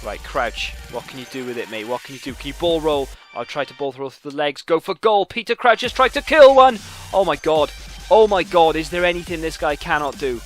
Right, Crouch, what can you do with it, mate? What can you do? Can you ball roll? I'll try to ball throw through the legs. Go for goal. Peter Crouch has tried to kill one. Oh my god. Oh my god, is there anything this guy cannot do?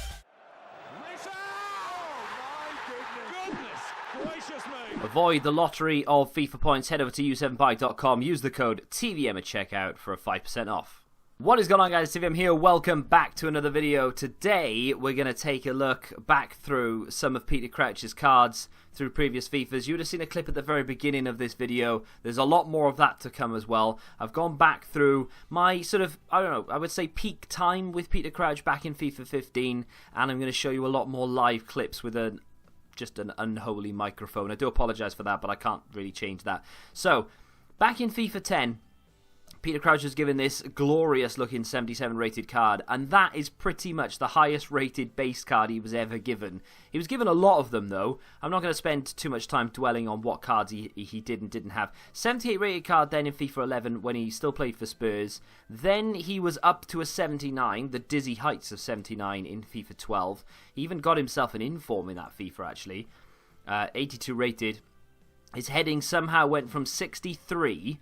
Avoid the lottery of FIFA points. Head over to u7bike.com. Use the code TVM at checkout for a 5% off. What is going on, guys? TVM here. Welcome back to another video. Today we're going to take a look back through some of Peter Crouch's cards through previous FIFAs. You would have seen a clip at the very beginning of this video. There's a lot more of that to come as well. I've gone back through my sort of, I don't know, I would say peak time with Peter Crouch back in FIFA 15, and I'm going to show you a lot more live clips with just an unholy microphone. I do apologise for that, but I can't really change that. So, back in FIFA 10, Peter Crouch was given this glorious looking 77 rated card, and that is pretty much the highest rated base card he was ever given. He was given a lot of them though. I'm not going to spend too much time dwelling on what cards he did and didn't have. 78 rated card then in FIFA 11 when he still played for Spurs. Then he was up to a 79, the dizzy heights of 79 in FIFA 12. He even got himself an inform in that FIFA actually. 82 rated. His heading somehow went from 63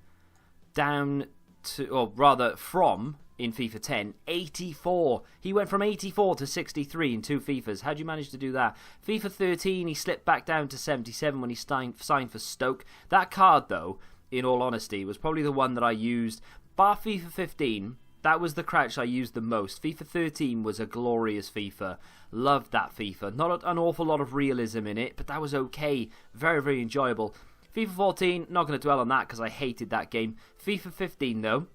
down to, or rather from, in FIFA 10, 84. He went from 84 to 63 in two FIFAs. How'd you manage to do that? FIFA 13, he slipped back down to 77 when he signed for Stoke. That card, though, in all honesty, was probably the one that I used. Bar FIFA 15, that was the Crouch I used the most. FIFA 13 was a glorious FIFA. Loved that FIFA. Not an awful lot of realism in it, but that was okay. Very, very enjoyable. FIFA 14, not going to dwell on that because I hated that game. FIFA 15 though,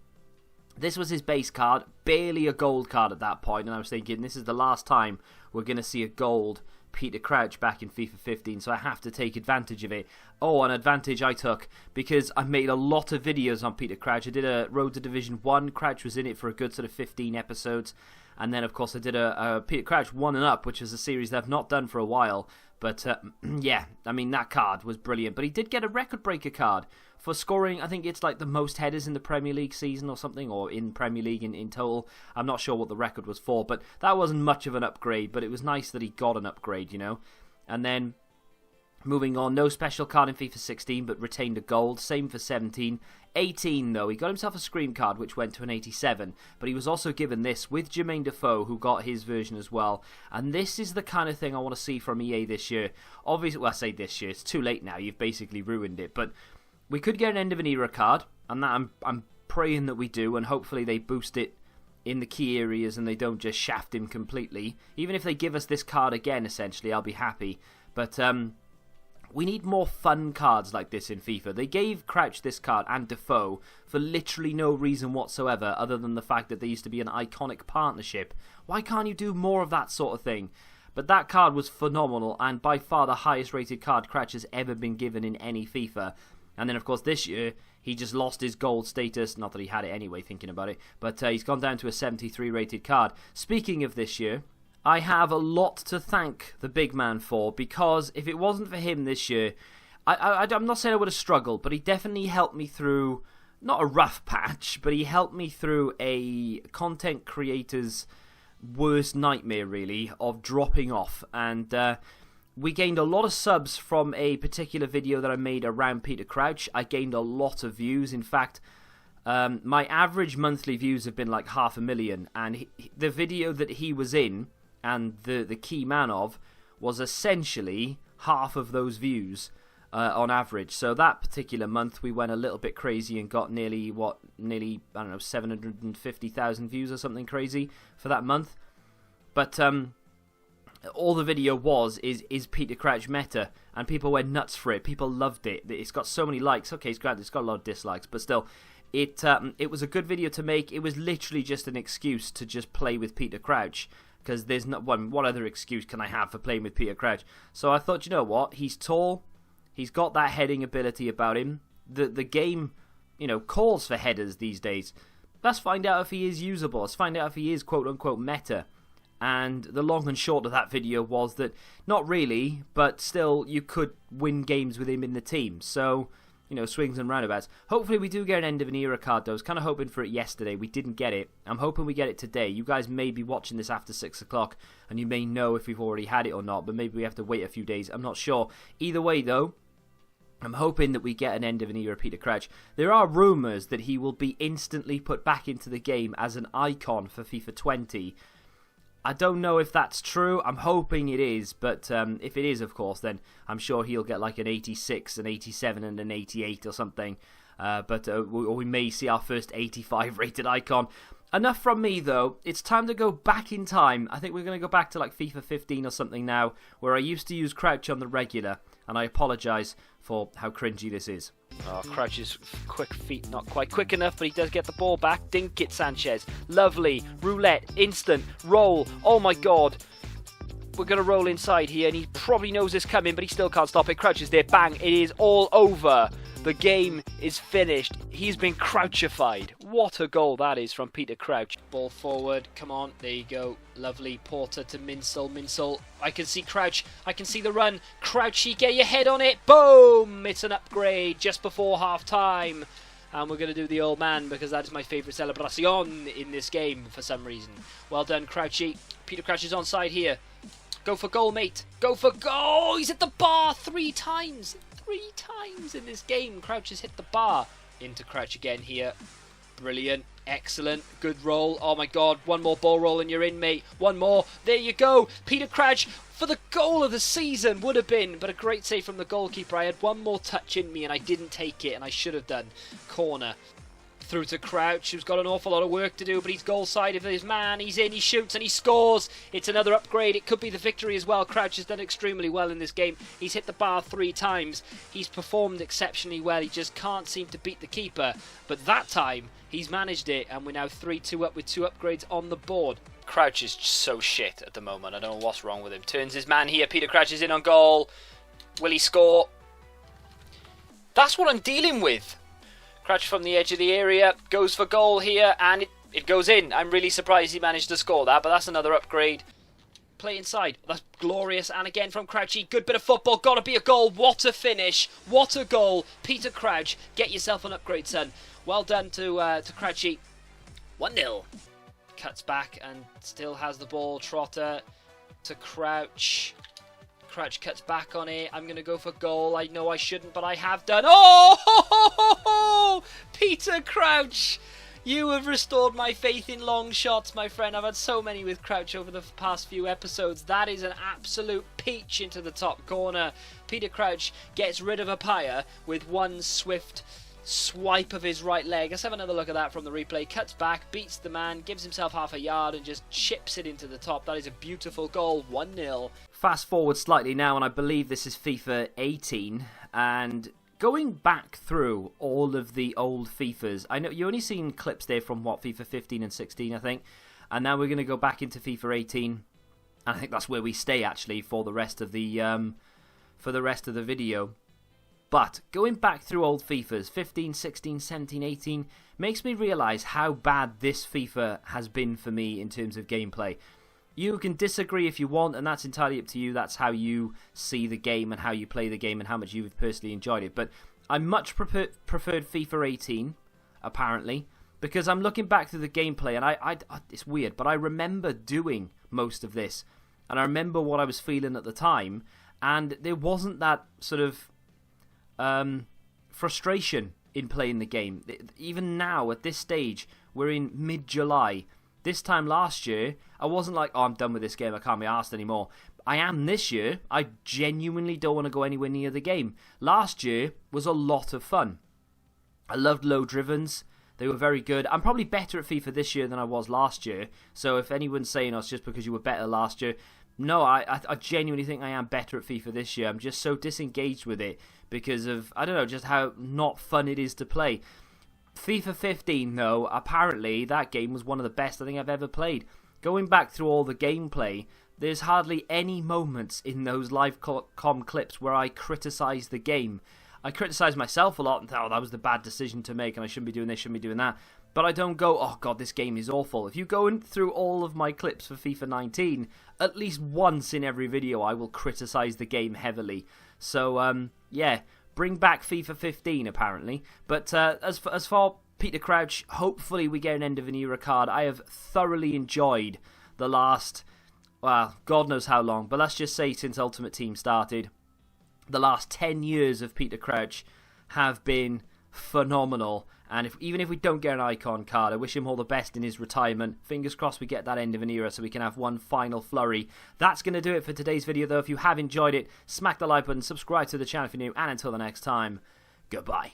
this was his base card, barely a gold card at that point, and I was thinking this is the last time we're going to see a gold Peter Crouch back in FIFA 15, so I have to take advantage of it. Oh, an advantage I took because I made a lot of videos on Peter Crouch. I did a Road to Division 1, Crouch was in it for a good sort of 15 episodes, and then of course I did a Peter Crouch 1 and Up, which was a series that I've not done for a while. But, yeah, I mean, that card was brilliant. But he did get a record breaker card for scoring, I think it's like the most headers in the Premier League season or something, or in Premier League in total. I'm not sure what the record was for, but that wasn't much of an upgrade. But it was nice that he got an upgrade, you know. And then, moving on, no special card in FIFA 16, but retained a gold. Same for 17. 18, though, he got himself a Scream card, which went to an 87. But he was also given this with Jermaine Defoe, who got his version as well. And this is the kind of thing I want to see from EA this year. Obviously, well, I say this year, it's too late now. You've basically ruined it. But we could get an end of an era card, and that I'm praying that we do, and hopefully they boost it in the key areas and they don't just shaft him completely. Even if they give us this card again, essentially, I'll be happy. But, we need more fun cards like this in FIFA. They gave Crouch this card and Defoe for literally no reason whatsoever other than the fact that they used to be an iconic partnership. Why can't you do more of that sort of thing? But that card was phenomenal and by far the highest rated card Crouch has ever been given in any FIFA. And then of course this year he just lost his gold status. Not that he had it anyway, thinking about it. But he's gone down to a 73 rated card. Speaking of this year, I have a lot to thank the big man for, because if it wasn't for him this year, I'm not saying I would have struggled, but he definitely helped me through, not a rough patch, but he helped me through a content creator's worst nightmare, really, of dropping off. And we gained a lot of subs from a particular video that I made around Peter Crouch. I gained a lot of views. In fact, my average monthly views have been like 500,000, and the video that he was in, and the key man of, was essentially half of those views on average. So that particular month we went a little bit crazy and got nearly, I don't know, 750,000 views or something crazy for that month. But all the video is Peter Crouch meta, and people went nuts for it. People loved it. It's got so many likes. Okay, it's got a lot of dislikes, but still, it was a good video to make. It was literally just an excuse to just play with Peter Crouch. Because there's not one. What other excuse can I have for playing with Peter Crouch? So I thought, you know what? He's tall. He's got that heading ability about him. The game, you know, calls for headers these days. Let's find out if he is usable. Let's find out if he is quote unquote meta. And the long and short of that video was that not really, but still you could win games with him in the team. So, you know, swings and roundabouts. Hopefully we do get an end of an era card though. I was kind of hoping for it yesterday. We didn't get it. I'm hoping we get it today. You guys may be watching this after 6 o'clock and you may know if we've already had it or not, but maybe we have to wait a few days. I'm not sure. Either way though, I'm hoping that we get an end of an era Peter Crouch. There are rumours that he will be instantly put back into the game as an icon for FIFA 20. I don't know if that's true. I'm hoping it is, but if it is, of course, then I'm sure he'll get like an 86, an 87 and an 88 or something. But we may see our first 85 rated icon. Enough from me, though. It's time to go back in time. I think we're going to go back to like FIFA 15 or something now, where I used to use Crouch on the regular, and I apologise for how cringy this is. Oh, Crouch's quick feet not quite quick enough, but he does get the ball back. Dink it, Sanchez. Lovely. Roulette. Instant. Roll. Oh my god. We're going to roll inside here, and he probably knows it's coming, but he still can't stop it. Crouch is there. Bang. It is all over. The game is finished. He's been Crouchified. What a goal that is from Peter Crouch. Ball forward. Come on. There you go. Lovely. Porter to Minsel. Minsel. I can see Crouch. I can see the run. Crouchy, get your head on it. Boom! It's an upgrade just before half time. And we're going to do the old man because that is my favourite celebration in this game for some reason. Well done, Crouchy. Peter Crouch is onside here. Go for goal, mate. Go for goal. He's hit the bar 3 times. 3 times in this game. Crouch has hit the bar. Into Crouch again here. Brilliant. Excellent. Good roll. Oh my god. One more ball roll and you're in, mate. One more. There you go. Peter Crouch for the goal of the season would have been. But a great save from the goalkeeper. I had one more touch in me and I didn't take it. And I should have done. Corner. Through to Crouch, who's got an awful lot of work to do, but he's goal side of his man. He's in, he shoots, and he scores. It's another upgrade. It could be the victory as well. Crouch has done extremely well in this game. He's hit the bar 3 times. He's performed exceptionally well. He just can't seem to beat the keeper. But that time, he's managed it, and we're now 3-2 up with 2 upgrades on the board. Crouch is so shit at the moment. I don't know what's wrong with him. Turns his man here. Peter Crouch is in on goal. Will he score? That's what I'm dealing with. Crouch from the edge of the area, goes for goal here, and it goes in. I'm really surprised he managed to score that, but that's another upgrade. Play inside. That's glorious. And again from Crouchy. Good bit of football. Got to be a goal. What a finish. What a goal. Peter Crouch, get yourself an upgrade, son. Well done to Crouchy. 1-0. Cuts back and still has the ball. Trotter to Crouch. Crouch cuts back on it. I'm going to go for goal. I know I shouldn't, but I have done. Oh! Peter Crouch! You have restored my faith in long shots, my friend. I've had so many with Crouch over the past few episodes. That is an absolute peach into the top corner. Peter Crouch gets rid of Apaya with one swift swipe of his right leg. Let's have another look at that from the replay. Cuts back, beats the man, gives himself half a yard and just chips it into the top. That is a beautiful goal. 1-0. Fast forward slightly now, and I believe this is FIFA 18, and going back through all of the old FIFAs, I know you only seen clips there from what, FIFA 15 and 16, I think, and now we're going to go back into FIFA 18, and I think that's where we stay actually for the rest of the video. But going back through old FIFAs, 15, 16, 17, 18, makes me realise how bad this FIFA has been for me in terms of gameplay. You can disagree if you want, and that's entirely up to you. That's how you see the game and how you play the game and how much you've personally enjoyed it. But I much preferred FIFA 18, apparently, because I'm looking back through the gameplay, and it's weird, but I remember doing most of this, and I remember what I was feeling at the time, and there wasn't that sort of frustration in playing the game. Even now, at this stage, we're in mid-July. This time last year, I wasn't like, oh, I'm done with this game, I can't be arsed anymore. I am this year. I genuinely don't want to go anywhere near the game. Last year was a lot of fun. I loved low drivens. They were very good. I'm probably better at FIFA this year than I was last year. So if anyone's saying, oh, it's just because you were better last year, no, I genuinely think I am better at FIFA this year. I'm just so disengaged with it because of, I don't know, just how not fun it is to play. FIFA 15, though, apparently that game was one of the best I think I've ever played. Going back through all the gameplay, there's hardly any moments in those live com clips where I criticise the game. I criticise myself a lot and think, oh, that was the bad decision to make and I shouldn't be doing this, shouldn't be doing that. But I don't go, oh god, this game is awful. If you go through all of my clips for FIFA 19, at least once in every video I will criticise the game heavily. So, yeah, bring back FIFA 15 apparently. But as for Peter Crouch, hopefully we get an end of an era card. I have thoroughly enjoyed the last, well, God knows how long, but let's just say since Ultimate Team started. the last 10 years of Peter Crouch have been phenomenal. And even if we don't get an icon card, I wish him all the best in his retirement. Fingers crossed we get that end of an era so we can have one final flurry. That's going to do it for today's video, though. If you have enjoyed it, smack the like button, subscribe to the channel if you're new, and until the next time, goodbye.